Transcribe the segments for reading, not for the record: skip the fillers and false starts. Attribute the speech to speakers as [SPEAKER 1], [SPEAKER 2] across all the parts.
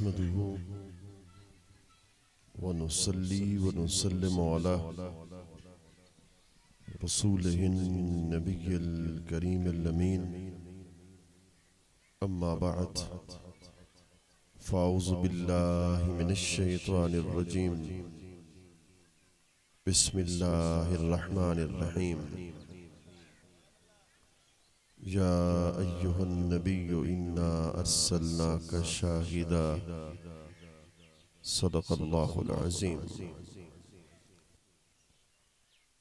[SPEAKER 1] नहमदुहु व नुसल्ली व नुसल्लिमु अला रसूलिहिन नबिय्यिल करीमिल अमीन अम्मा बअद फ़अऊज़ु बिल्लाहि मिनश शैतानिर रजीम बिस्मिल्लाहिर रहमानिर रहीम या अय्युहन नबिय्यु इन्ना अर्सलनाका शाहिदा सदक़ल्लाहुल अज़ीम।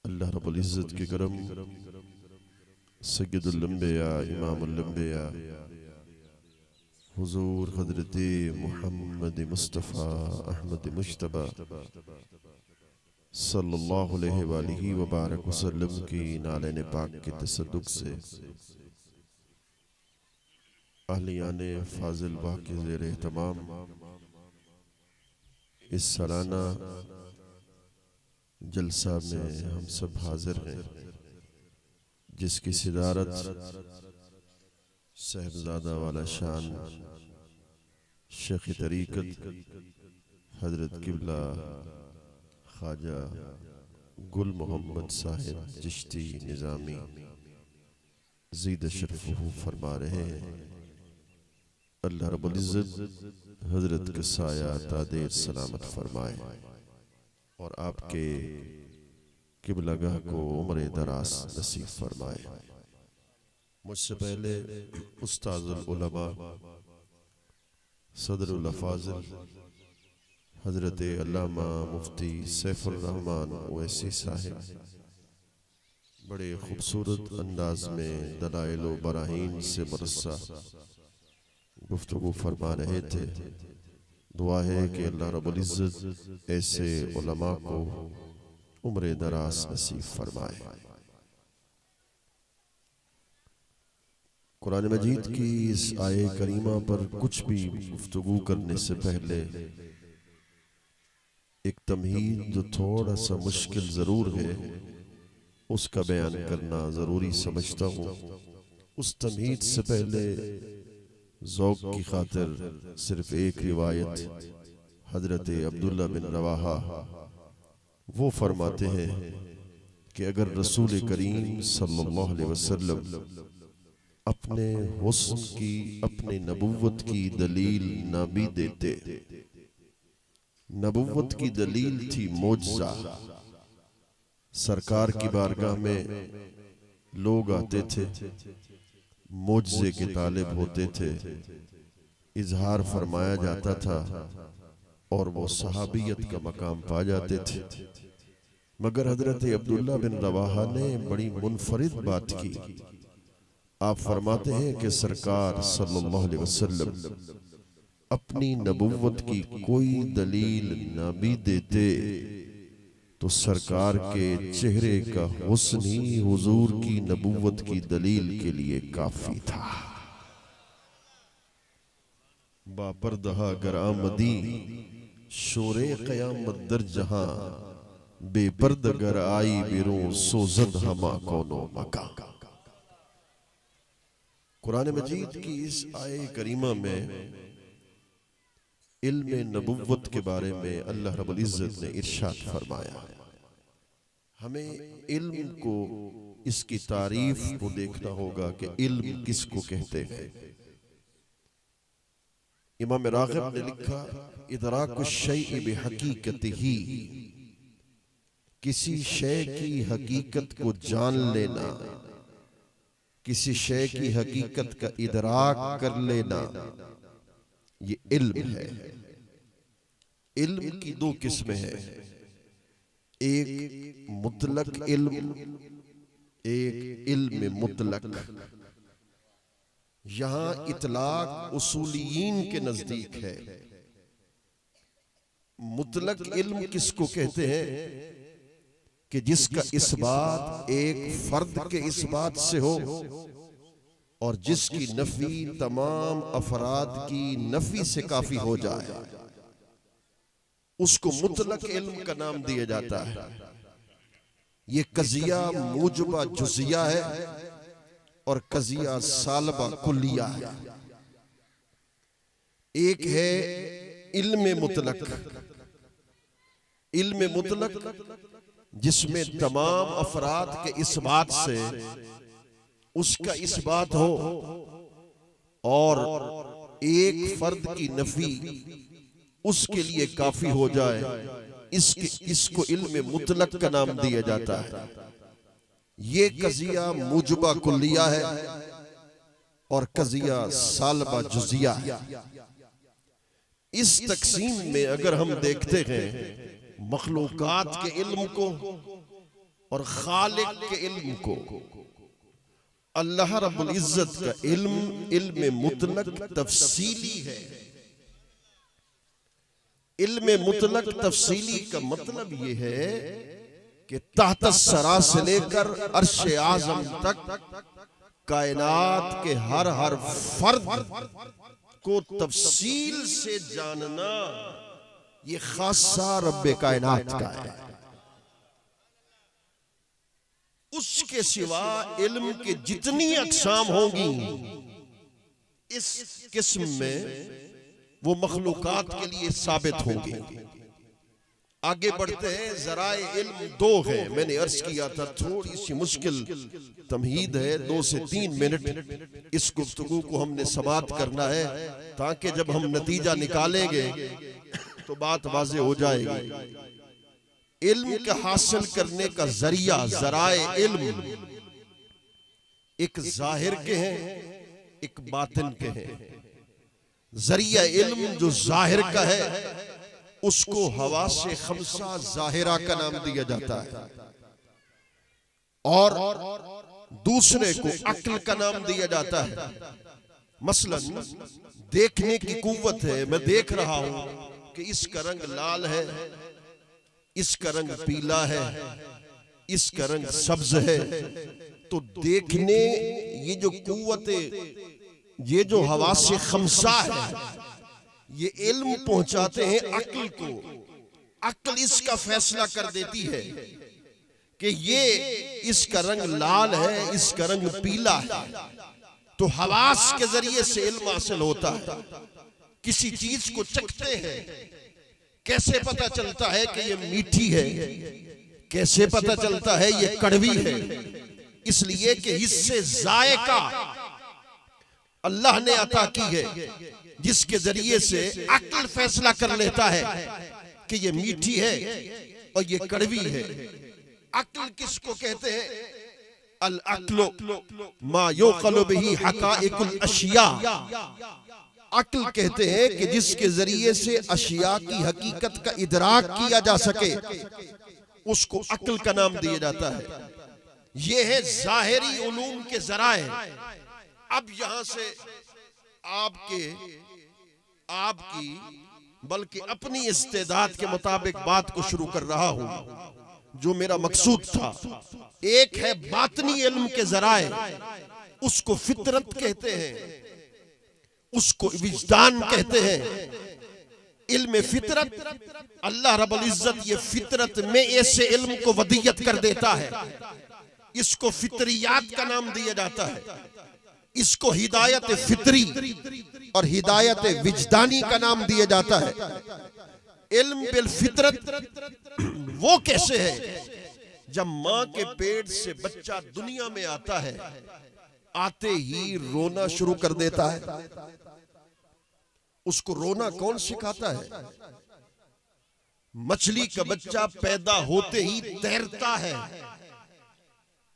[SPEAKER 1] अल्लाह रब्बुल इज़्ज़त के करम सय्यदुल अंबिया इमामुल अंबिया हुज़ूर हज़रत मुहम्मद मुस्तफ़ा अहमद मुज्तबा सल्लल्लाहु अलैहि व बारक वसल्लम की नाले पाक के तसद्दुक़ से अहलियाने फाजिल बाग के ज़ेर एहतमाम इस सालाना जलसा में हम सब हाजिर हैं, जिसकी सिदारत साहिबजादा वाला शान शेख तरीक़त हज़रत क़िबला ख्वाजा गुल मोहम्मद साहिब चिश्ती निज़ामी ज़ीद शरफ़ुहु फरमा रहे हैं। अल्लाह रब्बुल इज़्ज़त हज़रत का साया तादेर सलामत फरमाए और आपके क़िबलागाह को उम्र दराज नसीब फरमाए। मुझसे पहले उस्ताज़ुल उलमा सदरुल अफ़ाज़िल हज़रत अल्लामा मुफ्ती सैफुर रहमान ओवैसी साहिब बड़े खूबसूरत अंदाज में दलाइल व बराहीन से मुरस्सा गुफ्तगू फरमा रहे थे। दुआ है कि अल्लाह रब्बुल इज़्ज़त ऐसे उलमा को उम्र दराज नसीब फरमाए। कुरान मजीद की इस आये करीमा पर कुछ भी गुफ्तगू करने से पहले एक तमहीद जो थोड़ा सा मुश्किल ज़रूर है उसका बयान करना ज़रूरी समझता हूँ। उस तमहीद से पहले ज़ौक़ की खातिर सिर्फ एक रिवायत हज़रत अब्दुल्ला बिन रवाहा वो फरमाते हैं कि अगर रसूल करीम सल्लल्लाहु अलैहि वसल्लम अपने हुस्न की अपने नबुव्वत की दलील ना भी देते, नबुव्वत की दलील थी मोजज़ा। सरकार की बारगाह में लोग आते थे, मोजज़े के तालिब होते थे, इजहार फरमाया जाता था और वो सहाबियत का मकाम पा जाते थे। मगर हज़रत अब्दुल्ला बिन रवाहा ने बड़ी मुनफरिद बात की। आप फरमाते हैं कि सरकार सल्लल्लाहु अलैहि वसल्लम अपनी नबुव्वत की कोई दलील न भी देते तो सरकार के चेहरे का हुस्न ही हुजूर की नबुव्वत की दलील के लिए काफी था। बापर्दहा गर आमदी शोरे क़यामत दर जहां, बेपर्द गर आई बिरों सोजद हमा कोनो मका। कुरान मजीद की इस आये करीमा में इल्म नबुव्वत के बारे में अल्लाह रब्बुल इज़्ज़त ने इरशाद फरमाया। हमें इल्म को, इसकी तारीफ को देखना होगा कि इल्म किसको कहते हैं। इमाम राग़िब ने लिखा, इदराकुश शैइ बिहक़ीक़तिही, किसी शय की हकीकत को जान लेना, किसी शय की हकीकत का इदराक कर लेना, ये इल्म है। इल्म की दो किस्में हैं, एक मुतलक इल्म, एक इल्म मुतलक। यहां इतलाक उसूलियीन के नजदीक है। मुतलक इल्म किसको कहते हैं कि जिसका इस्बात एक फर्द के इस्बात से हो और जिसकी नफी तमाम अफराद की नफी से काफी हो जाए, उसको मुतलक इल्म का नाम दिया जाता है। ये कजिया मूजबा जुजिया है और कजिया सालबा कुलिया है। एक है इल्म मुतलक, इल्म मुतलक जिसमें तमाम अफराद के इस बात से उसका इस बात हो और एक फर्द की नफी उसके लिए काफी हो जाए, इसको इल्म मुतलक का नाम दिया जाता है। ये कजिया मुजबा कुल्लिया है और कजिया सालबा जुजिया है। इस तकसीम में अगर हम देखते हैं मखलूकात के इल्म को और खालिक के इल्म को, अल्लाह रब्बुल इज्जत का इल्म इल्म मुतलक तफसीली है। इल्म मुतलक तफसीली का मतलब ये है कि तहत सरा से लेकर अर्श आज़म तक कायनात के हर फर्द को तफसील से जानना ये खासा रब्बे कायनात का है। उसके सिवा इल्म के जितनी अक़साम होंगी इस किस्म में वो मखलूकात के लिए साबित होंगे। आगे बढ़ते हैं, ज़राए इल्म दो है। मैंने अर्ज किया था थोड़ी सी मुश्किल तमहीद है, 2 से 3 मिनट इस गुफ्तगू को हमने समाप्त करना है ताकि जब हम नतीजा निकालेंगे तो बात वाज़े हो जाएगी। इल्म का हासिल करने का जरिया ज़राए इल्म एक जाहिर के हैं, एक बातिन के हैं। जरिया इल्म जो जाहिर का है उसको हवासे खमसा जाहिरा का नाम दिया जाता है और दूसरे को अक्ल का नाम दिया जाता है। मसलन देखने की कुव्वत है, मैं देख रहा हूं कि इसका रंग लाल है, इसका रंग पीला है, इसका रंग सब्ज है। तो देखने ये जो कुव्वत, ये जो हवासे खमसा है, ये इल्म पहुंचाते हैं अक्ल को। अक्ल इसका फैसला कर देती है कि ये इसका रंग लाल है, इसका रंग पीला है। तो हवास के जरिए से इल्म हासिल होता है। किसी चीज को चखते हैं, कैसे पता चलता है कि ये मीठी है, कैसे पता चलता है ये कड़वी है? इसलिए कि इससे जायका अल्लाह ने अता की है, जिसके जरिए से अक्ल फैसला कर लेता है कि ये मीठी है और ये कड़वी है। अक्ल किसको कहते हैं? अल अक्लो मा युक़लु बिही हक़ाइक़ुल अशिया। अक्ल कहते हैं कि जिसके जरिए से अशिया की हकीकत का इदराक किया जा सके, उसको अक्ल का नाम दिया जाता है। ये है ज़ाहिरी उलूम के ज़राए। अब यहां से आपकी बल्कि अपनी इस्तेदाद के मुताबिक बात को शुरू कर रहा हूं, जो मेरा मकसूद था। एक है बातनी इल्म के ज़राए, उसको फितरत कहते हैं, उसको विजदान कहते हैं। इल्म फितरत, अल्लाह रब्बुल इज्जत ये फितरत में ऐसे इल्म को वदियत कर देता है, इसको फितरियात का नाम दिया जाता है। इसको हिदायत फितरी और हिदायत विजदानी का नाम दिया जाता है। इल्म बिल फितरत वो कैसे है? जब माँ के पेट से बच्चा दुनिया में आता है, आते ही रोना शुरू कर देता है। उसको रोना कौन सिखाता है? मछली का बच्चा पैदा होते ही तैरता है,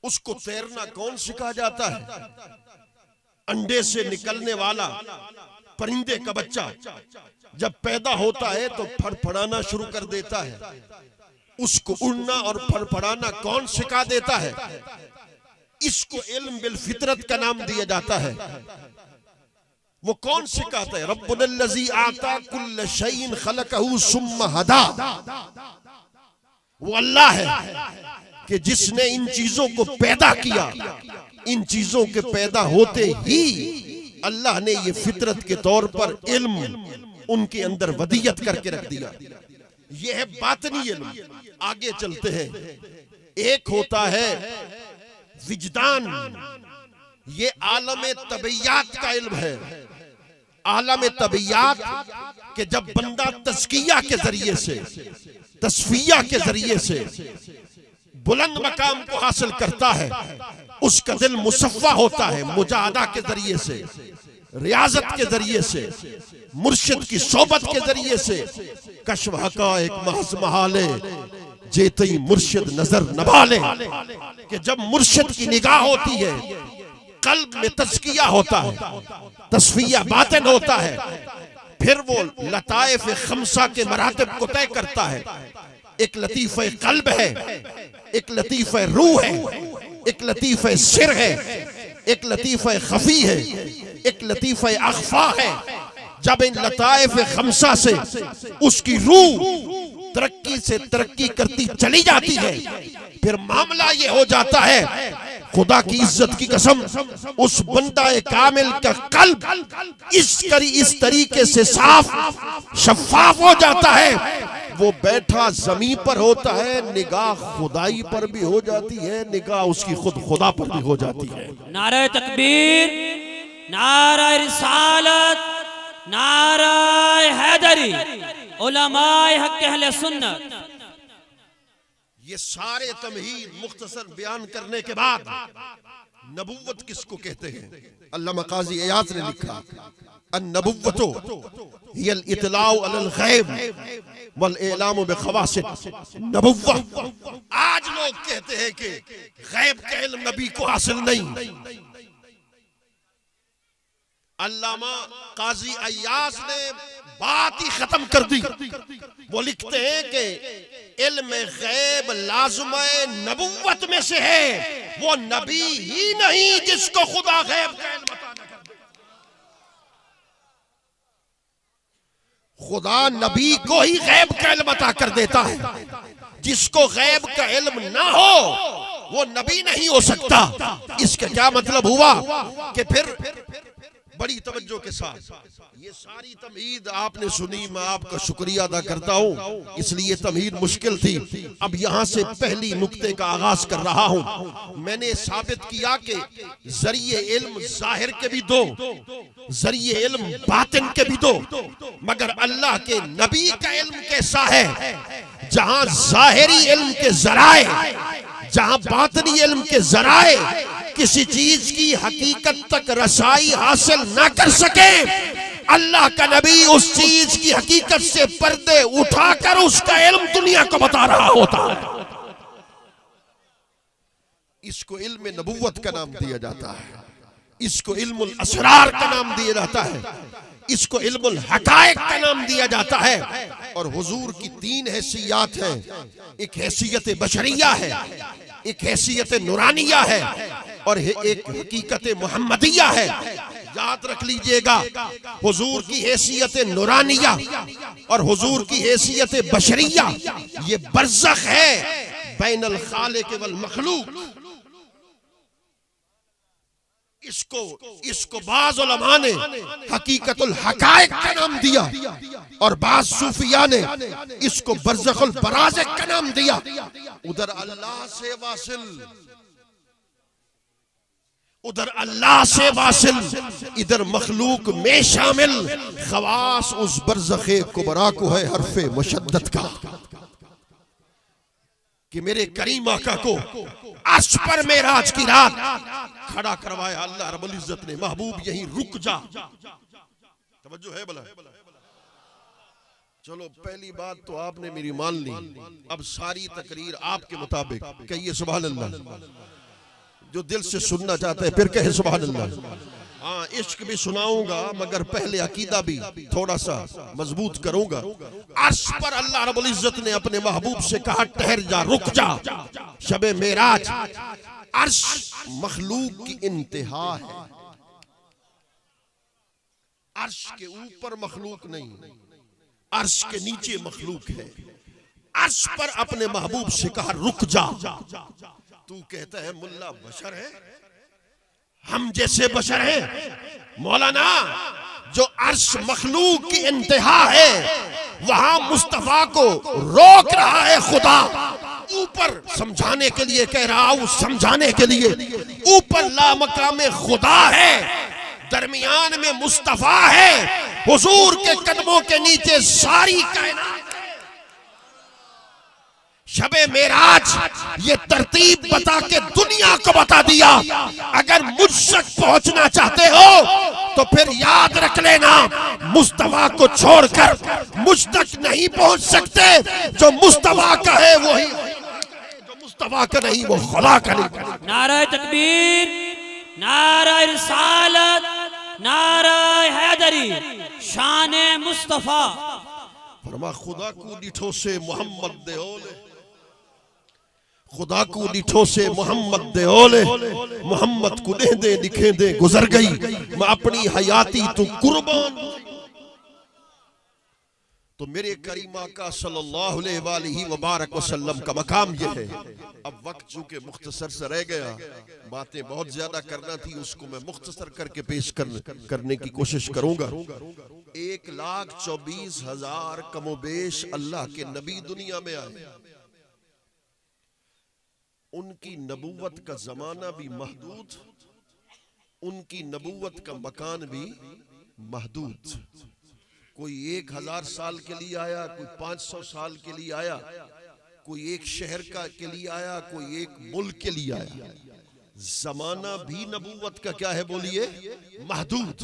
[SPEAKER 1] उसको तैरना कौन सिखा जाता है? अंडे से निकलने वाला परिंदे का बच्चा जब पैदा होता है तो फड़फड़ाना शुरू कर देता है। उसको उड़ना और फड़फड़ाना कौन सिखा देता है? इसको इल्म बिल फितरत का नाम दिया जाता है। वो कौन सिखाता है? रब्बुल्लज़ी आता कुल्ल शैइन खलक़हु सुम्मा हदा। वो अल्लाह है कि जिसने इन चीजों को पैदा किया। इन चीजों के पैदा होते ही अल्लाह ने ये फितरत के तौर पर इल्म उनके अंदर वदियत करके रख दिया। ये है बातनी इल्म। आगे चलते हैं। एक होता है विजदान, ये आलम तबैयात का इल्म है। आलम तबियात के जब बंदा तज़किया के जरिए से, तस्फिया के जरिए से बुलंद मकाम को हासिल करता है, उसका दिल मुसफ़्फ़ा होता है मुजाहदा के जरिए से, रियाजत के जरिए से, मुर्शिद की सोबत के जरिए से। कश्फ हक़ाइक़ महज़ महाले जेतई मुर्शिद नजर नभाले, कि जब मुर्शिद की निगाह होती है कल्ब में तज़किया होता है, तस्फिया बातिन होता है, फिर वो लताइफ खमसा के मरातब को तय करता है। एक लतीफ़े कल्ब है, एक लतीफ़े रूह है, एक लतीफ़े सिर है, एक लतीफ़े खफी है, एक लतीफ़े अख्फा है। जब इन लताइफ खमसा से उसकी रूह तरक्की से तरक्की करती चली जाती है, फिर मामला ये हो जाता है, खुदा की इज्जत की कसम, उस बंदा कामिल का कल्ब इस तरीके से साफ शफाफ हो जाता है, वो बैठा जमीन पर होता है, निगाह खुदाई पर भी हो जाती है, निगाह उसकी खुद खुदा पर भी हो जाती है।
[SPEAKER 2] नारे तकबीर, नारे रिसालत, नारे हैदरी, उलमाए हक अहले सुन्नत।
[SPEAKER 1] ये सारे तमहीद मुख्तसर बयान करने के बाद नबुव्वत किसको कहते हैं? अल्लामा काज़ी इयाज़ ने लिखा, अन-नबुव्वतु हियल इतलाउ अलल गैब वल इलामु बिखवासिद। नबुव्वत, आज लोग कहते हैं कि गैब का इल्म नबी को हासिल नहीं। अल्लामा काज़ी इयाज़ ने बात ही खत्म कर दी। वो लिखते हैं कि इल्म गैब लाज़िम नबुव्वत में से है, वो नबी ही नहीं जिसको खुदा गैब का इल्म अता न कर दे। खुदा नबी को ही गैब का इल्म अता कर देता है, जिसको गैब का इल्म ना हो वो नबी नहीं हो सकता। इसका क्या मतलब हुआ कि फिर बड़ी तवज्जो के साथ ये सारी तमहीद आपने सुनी, मैं आपका शुक्रिया अदा करता हूँ, इसलिए तमहीद मुश्किल थी। अब यहाँ से पहली नुक्ते का आगाज कर रहा हूँ। मैंने साबित किया कि जरिए इल्म जाहिर के भी दो, जरिए इल्म बातिन के भी दो, मगर अल्लाह के नबी का इल्म कैसा है, जहाँ जाहिरी इल्म के जराए, जहाँ बातिनी इल्म के जराए किसी चीज की हकीकत तक रसाई हासिल ना कर सके, अल्लाह का नबी उस चीज की हकीकत से पर्दे उठाकर उसका इल्म दुनिया को बता रहा होता है। इसको इल्म नबुव्वत का नाम दिया जाता है, इसको इल्मुल असरार का नाम दिया जाता है, इसको इल्मुल हकायक का नाम दिया जाता है। और हुजूर की तीन हैसियत है, एक हैसियत बशरिया है, एक हैसियत नूरानिया है और एक हकीकत मुहम्मदिया है। याद रख लीजिएगा, हुजूर की हैसियत नूरानिया और हुजूर की हैसियत बशरिया ये बरज़ख है बैनल खालिक वल मखलूक। इसको बाज़ उलमा ने हकीकतुल हकायक का नाम दिया और बाज़ सूफिया ने इसको बरज़खुल बराज़िक का नाम दिया। उधर अल्लाह से वासिल, उधर अल्लाह से वासिल, इधर मखलूक में शामिल। खवास उस बरज़खे कुबरा को है हर्फे मुशद्दद का, कि मेरे करीम आका को अर्श पर मेराज की रात खड़ा करवाया अल्लाह रब्बुल इज्जत ने। महबूब यहीं रुक जा, तवज्जो है भला? चलो पहली बात तो आपने मेरी मान ली, अब सारी तकरीर आपके मुताबिक कहिए सुभान अल्लाह। जो दिल से सुनना चाहता है फिर कहे सुभान अल्लाह। हाँ, इश्क भी सुनाऊंगा मगर पहले अकीदा भी थोड़ा सा मजबूत करूंगा। अर्श पर अल्लाह रब्बुल इज्जत ने अपने महबूब से कहा ठहर जा, रुक जा। शबे मेराज, अर्श मखलूक की इंतहा है, अर्श के ऊपर मखलूक नहीं, अर्श के नीचे मखलूक है। अर्श पर अपने महबूब से कहा रुक जा। तू कहता है मुल्ला बशर है, हम जैसे बशर हैं। मौलाना, जो अर्श मखलूक की इंतहा है वहां मुस्तफा को रोक रहा है खुदा। ऊपर समझाने के लिए कह रहा हूं, समझाने के लिए ऊपर लामकाम खुदा है, दरमियान में मुस्तफा है, हुजूर के कदमों के नीचे सारी कायनात। शबे मेराज ये तरतीब बता के दुनिया को बता दिया, अगर मुझ तक पहुंचना चाहते हो तो फिर याद रख लेना, मुस्तफा को छोड़कर मुझ तक नहीं पहुंच सकते। जो मुस्तफा का है वही, जो मुस्तफा का नहीं वो खुदा का नहीं।
[SPEAKER 2] नारे तकबीर, नारे रिसालत, नारे हैदरी, शान मुस्तफा।
[SPEAKER 1] फरमा खुदा को डिठो से मोहम्मद दे ओले, खुदा को डिठो से मोहम्मद दे ओले, मोहम्मद को दे दे लिखे दे गुजर गई, मैं अपनी हयाती तू कुर्बान। तो मेरे करीम आका सल्लल्लाहु अलैहि वबारक वसल्लम का मकाम यह है। अब वक्त चूंकि मुख्तसर से रह गया, बातें बहुत ज्यादा करना थी, उसको मैं मुख्तसर करके पेश करने की कोशिश करूंगा। 1,24,000 कमोबेश अल्लाह के नबी दुनिया में आए। उनकी नबूवत का जमाना भी महदूद, उनकी नबूवत का मकान भी महदूद। कोई 1,000 साल के लिए आया, कोई 500 साल के लिए आया, कोई एक शहर के लिए आया, कोई एक मुल्क के लिए आया। जमाना भी नबूवत का क्या है बोलिए, महदूद,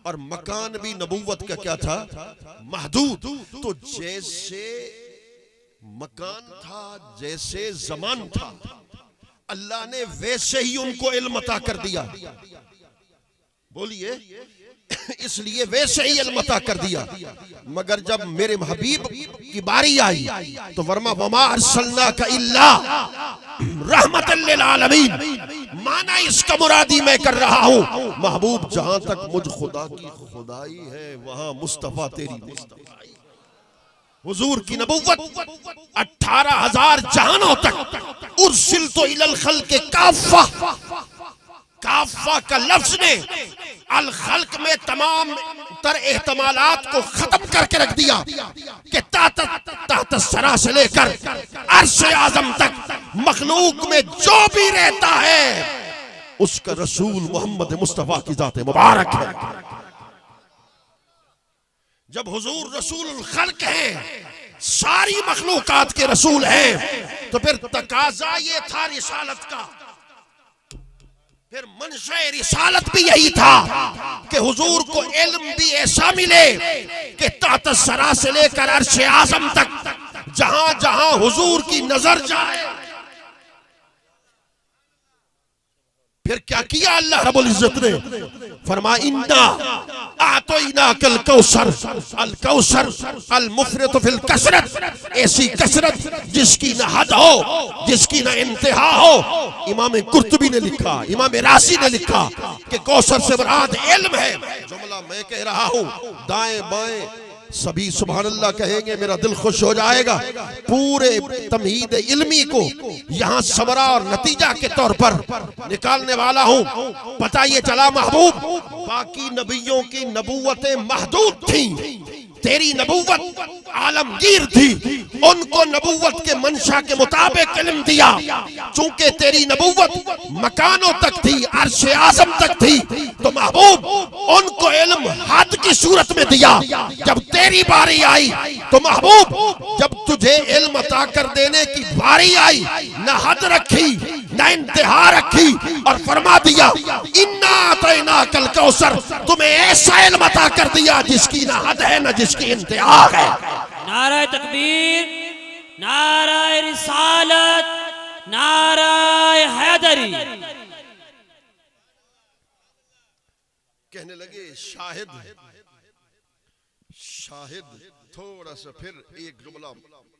[SPEAKER 1] और मकान भी नबूवत का क्या था, महदूद। तो जैसे मकान था, जैसे जमान था, अल्लाह ने वैसे ही उनको इल्म अता कर दिया। बोलिए, इसलिए वैसे ही इल्म अता कर दिया। मगर जब मेरे हबीब की बारी आई तो फरमा वमा अरसलनाका इल्ला रहमतल लिल आलमीन। माना इसका मुरादी मैं कर रहा हूं, महबूब जहां तक मुझ खुदा की खुदाई है वहां मुस्तफा तेरी मुस्तफाई। हुजूर की नबुव्वत 18,000 जहानों तक उर्सिल तो इलल खल्क़ काफ़ा। काफ़ा का लफ्ज ने अल खल्क में तमाम तर एहतमालात को खत्म करके रख दिया कि ताहत सरा से लेकर अर्श आज़म तक मखलूक में जो भी रहता है उसका रसूल मोहम्मद मुस्तफा की जात मुबारक है। जब हुजूर रसूल खल्क हैं, सारी मखलूकात के रसूल हैं, तो फिर तकाजा ये था रिसालत का, फिर मनशे रिसालत भी यही था कि हुजूर को इल्म भी ऐसा मिले कि ताहत सरा से लेकर अर्श आज़म तक जहां जहां हुजूर की नजर जाए। फिर क्या किया अल्लाह रब्बुल इज्जत ने, फरमा इन्ना आतोइनाकल कौसर, अल कौसर अल मुफरत फिल कसरत। ऐसी कसरत जिसकी न हद हो, जिसकी न इंतहा हो। इमाम कुर्तुबी ने लिखा, इमाम रासी ने लिखा कि कौसर से मुराद इल्म है। जुमला मैं कह रहा हूं, दाएं बाएं सभी सुभान अल्लाह कहेंगे, मेरा दिल खुश हो जाएगा। पूरे तमहीद इल्मी को यहाँ समरा और नतीजा के तौर पर निकालने वाला हूँ। पता ये चला महबूब, बाकी नबियों की नबूवतें महदूद थी, तेरी नबूवत आलमगीर थी। उनको नबूवत के मंशा के मुताबिक इल्म दिया। चूंकि तेरी नबूवत मकानों तक थी, अर्श आज़म तक थी, तो महबूब उनको इल्म हद की सूरत में दिया। जब तेरी बारी आई तो महबूब जब तुझे इल्म अता कर देने की बारी आई, न हद रखी न इंतहा रखी, और फरमा दिया इन्ना अतैनाकल कौसर, तुम्हें ऐसा इल्म अता कर दिया जिसकी न हद है न जिसकी इंतहा है।
[SPEAKER 2] नारे तकबीर, नारे रिसालत, नारे हैदरी।
[SPEAKER 1] कहने लगे शाहिद, शाहिद थोड़ा सा, फिर एक जुमला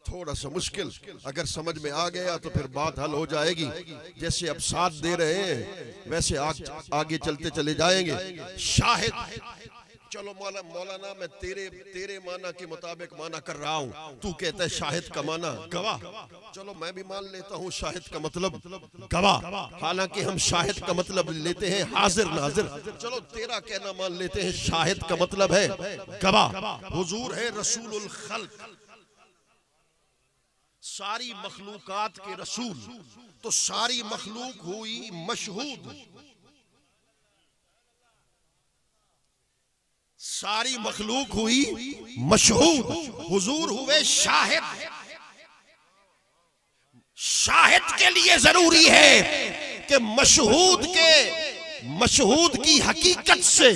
[SPEAKER 1] थोड़ा सा मुश्किल, अगर समझ में आ गया तो फिर बात हल हो जाएगी। जैसे अब साथ दे रहे हैं वैसे आगे चलते चले जाएंगे। शाहिद, चलो मौलाना मैं तेरे माना के मुताबिक माना कर रहा हूँ, तू कहता है शाहिद का माना गवाह। चलो मैं भी मान लेता हूँ शाहिद का मतलब गवाह, हालांकि हम शाहिद का मतलब लेते हैं हाजिर नाजिर। चलो तेरा कहना मान लेते हैं शाहिद का मतलब है गवाह। हुजूर है रसूलुल खल्क, सारी मखलूकात के रसूल, तो सारी मखलूक हुई मशहूद। सारी मखलूक हुई मशहूद, हुजूर हुए शाहिद। शाहिद के लिए जरूरी है कि मशहूद की हकीकत से,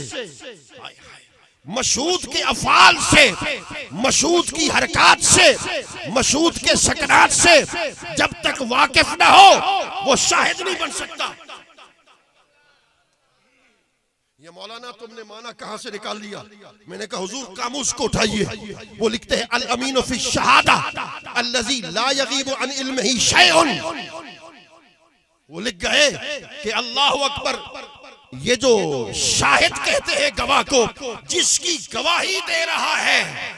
[SPEAKER 1] मशहूद के अफाल से, मशहूद की हरकत से, मशहूद के सकरात से जब तक वाकिफ ना हो वो शाहिद नहीं बन सकता। ये मौलाना तुमने माना कहां से निकाल लिया? मैंने कहा हुजूर कामूस को उठाइए। वो लिखते हैं अल अमीन फी शहादा अल्लज़ी ला यगीबु अन इल्मिही शैउन। वो लिख गए कि अल्लाह अकबर, ये जो शाहिद कहते हैं गवाह को, जिसकी गवाही दे रहा है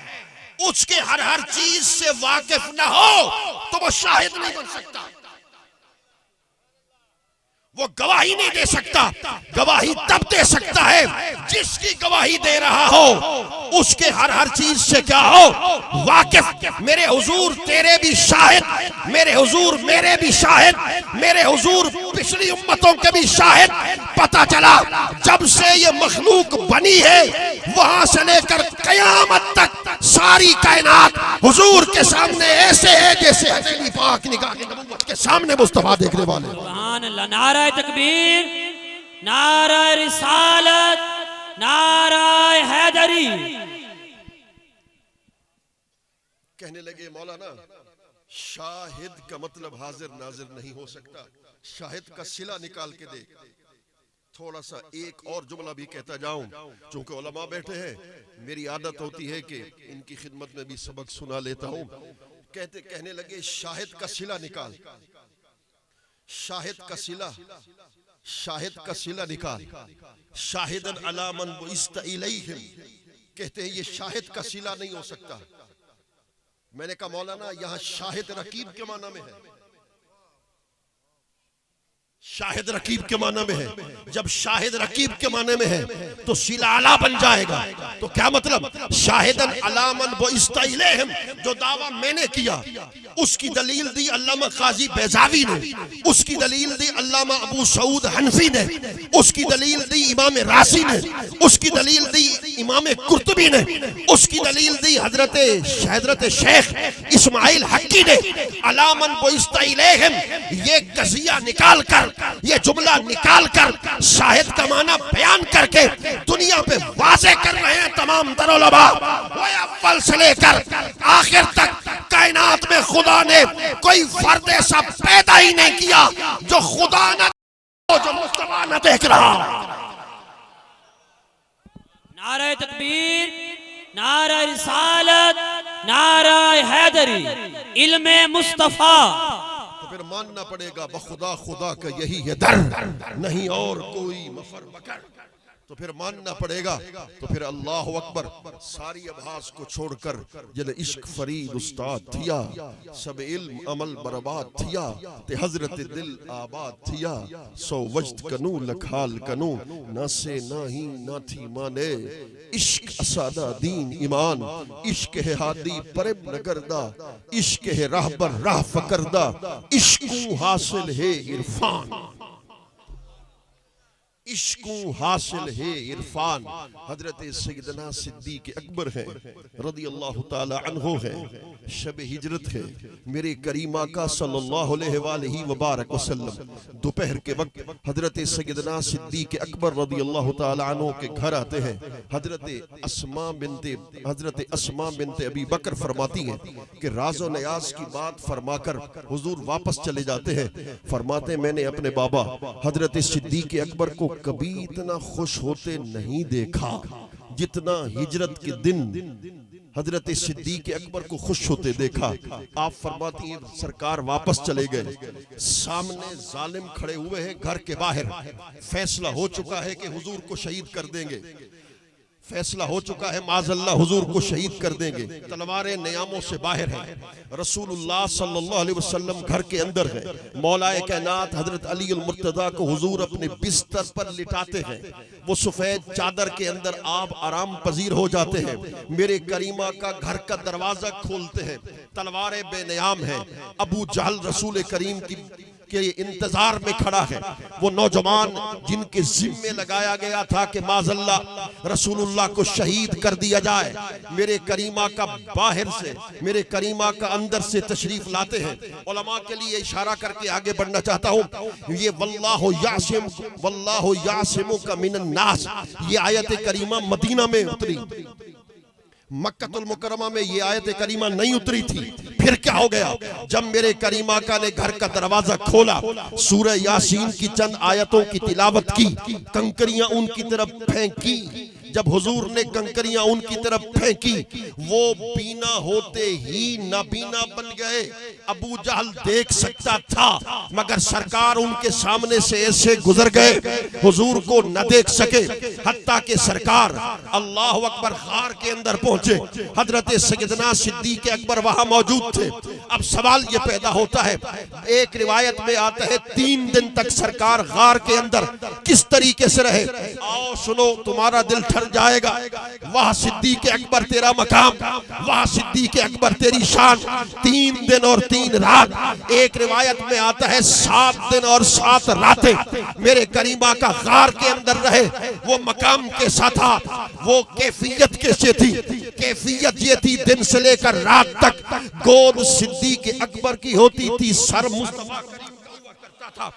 [SPEAKER 1] उसके हर चीज से वाकिफ ना हो तो वो शाहिद नहीं बन सकता, वो गवाही नहीं दे सकता। गवाही तब दे सकता है जिसकी गवाही दे रहा हो उसके हर चीज से क्या हो, वाकिफ। मेरे हुजूर तेरे भी शाहिद, मेरे हुजूर मेरे भी शाहिद, मेरे हुजूर पिछली उम्मतों के भी शाहिद। पता चला जब से ये मखलूक बनी है वहां से लेकर कयामत तक सारी कायनात हुजूर के सामने ऐसे है जैसे हज़रत पाक निगाह की नबूवत के सामने मुस्तफा देखने वाले।
[SPEAKER 2] सुभान अल्लाह। नारा तकबीर, नारा रिसालत, नारा हैदरी।
[SPEAKER 1] कहने लगे मौलाना शाहिद का मतलब हाजिर नाजिर नहीं हो सकता, शाहिद का सिला निकाल के दे। थोड़ा सा एक और जुमला भी कहता जाऊं, चूंकि उलमा बैठे हैं, मेरी आदत होती है कि इनकी खिदमत में भी सबक सुना लेता हूं। कहने लगे शाहिद का सिला निकाल, शाहिद का सिला, शाहिद का सिला निकाल। शाहिदन अला मन बुइस्ता इलैहिम, कहते हैं ये शाहिद का सिला नहीं हो सकता। मैंने कहा मौलाना यहां शाहिद रकीब के माना में है, शाहिद रकीब के माना में है। जब शाहिद रकीब के माने में है तो सिला अला बन जाएगा। तो क्या मतलब? शाहिदन अला मन बुइस्ता इलैहिम, जो दावा मैंने किया उसकी दलील दी अल्लामा काजी बैजावी ने, उसकी दलील दी अल्लामा अबू सऊद हनफी ने, उसकी दलील दी इमाम रासी ने, उसकी दलील दी इमाम कुर्तुबी ने, उसकी दलील दी हजरत शेख इस्माइल हक्की ने। अला मन बुइस्ता इलैहिम, ये कज़िया निकाल कर, ये जुमला निकाल कर शाहिद का माना बयान करके दुनिया पे वाज़े कर रहे हैं तमाम तरोलबा। वो अव्वल से लेकर आखिर तक कायनात में खुदा ने कोई फर्द ऐसा पैदा ही नहीं किया जो खुदा न, जो मुस्तफा न देख रहा।
[SPEAKER 2] नारा तकबीर, नारा रिसालत, नारा हैदरी, इल्मे मुस्तफा।
[SPEAKER 1] तो फिर मानना पड़ेगा बखुदा खुदा का यही है दर, नहीं और कोई मफर बकर। तो फिर मानना पड़ेगा। तो फिर अल्लाह अकबर, सारी आभास को छोड़कर जिन इश्क फरीद उस्ताद थिया, सब इल्म अमल बर्बाद थिया, ते हजरत दिल आबाद थिया। सो वजद कनू लखाल कनू, ना से ना ही ना थी माने। इश्क असादा दीन ईमान, इश्क है हादी परब नगरदा, इश्क है राहबर राह फकरदा, इश्कू हासिल है इरफान, इश्कू हासिल है इरफान। हजरत सैयदना सिद्दीक अकबर हैं रज़ी अल्लाह ताला अन्हु हैं, शब हिजरत है, मेरे करीम आका सल्लल्लाहु अलैहि वबारक वसल्लम दोपहर के वक्त हजरत सैयदना सिद्दीक अकबर रज़ी अल्लाह ताला अन्हु के घर आते हैं। हजरत अस्मा बिनते अबी बकर फरमाती हैं कि राज़ो नियाज़ की बात फरमाकर हुजूर वापस चले जाते हैं। फरमाते मैंने अपने बाबा हजरत सिद्दीक अकबर को कभी इतना खुश होते नहीं देखा जितना हिजरत के दिन हजरत सिद्दीक अकबर को खुश होते देखा। आप फरमाती हैं सरकार वापस चले गए, सामने जालिम खड़े हुए हैं घर के बाहर, फैसला हो चुका है कि हुजूर को शहीद कर देंगे, फैसला हो चुका है माज़अल्लाह हुजूर को शहीद कर देंगे। तलवारें नियामों से बाहर हैं, रसूलुल्लाह सल्लल्लाहु अलैहि वसल्लम घर के अंदर है। मौलाए कायनात हजरत अली अल मुर्तज़ा को हुजूर अपने बिस्तर पर लिटाते हैं, वो सफेद चादर के अंदर आप आराम पजीर हो जाते हैं। मेरे करीमा का घर का दरवाजा खोलते हैं, तलवारें बेनियाम हैं। अबू जहल रसूल करीम के इंतजार में खड़ा है, वो नौजवान जिनके जिम्मे लगाया गया था कि माज़ल्ला रसूलुल्लाह को शहीद कर दिया जाए, मेरे करीमा का बाहर से, मेरे करीमा का अंदर से तशरीफ लाते हैं। उलमा के लिए इशारा करके आगे बढ़ना चाहता हूँ। ये वल्लाहु यासिमुका मिनन नास, ये आयत करीमा मदीना में उतरी, मक्कातुल मुकर्रमा में ये आयत करीमा नहीं उतरी थी। फिर क्या हो गया, जब मेरे करीमा का ने घर का दरवाजा खोला, सूरह यासीन की चंद आयतों की तिलावत की, कंकरियां उनकी तरफ फेंकी। जब हुजूर ने कंकरियां उनकी तरफ फेंकी, वो बीना होते ही नाबीना बन गए। अबू जहल देख सकता था, मगर सरकार उनके सामने से ऐसे गुजर गए, हुजूर को न देख सके। हत्ता के सरकार अल्लाह अकबर गार के अंदर पहुंचे, हजरत सैयदना सिद्दीक अकबर वहां मौजूद थे। अब सवाल ये पैदा होता है, एक रिवायत में आता है 3 दिन तक सरकार गार के अंदर किस तरीके से रहे। आओ सुनो, तुम्हारा दिल ठर जाएगा। वह सिद्दीक अकबर तेरा मकाम, वह सिद्दीक अकबर तेरी शान। 3 दिन और 3 रात, एक रिवायत में आता है 7 दिन और 7 रातें मेरे करीमा का गार के अंदर रहे। वो मकाम कैसा था, वो कैफियत कैसे थी? कैफियत ये थी, दिन से लेकर रात तक गोद सिद्दीक अकबर की होती थी, सर मुस्तफा करीम का हुआ करता था।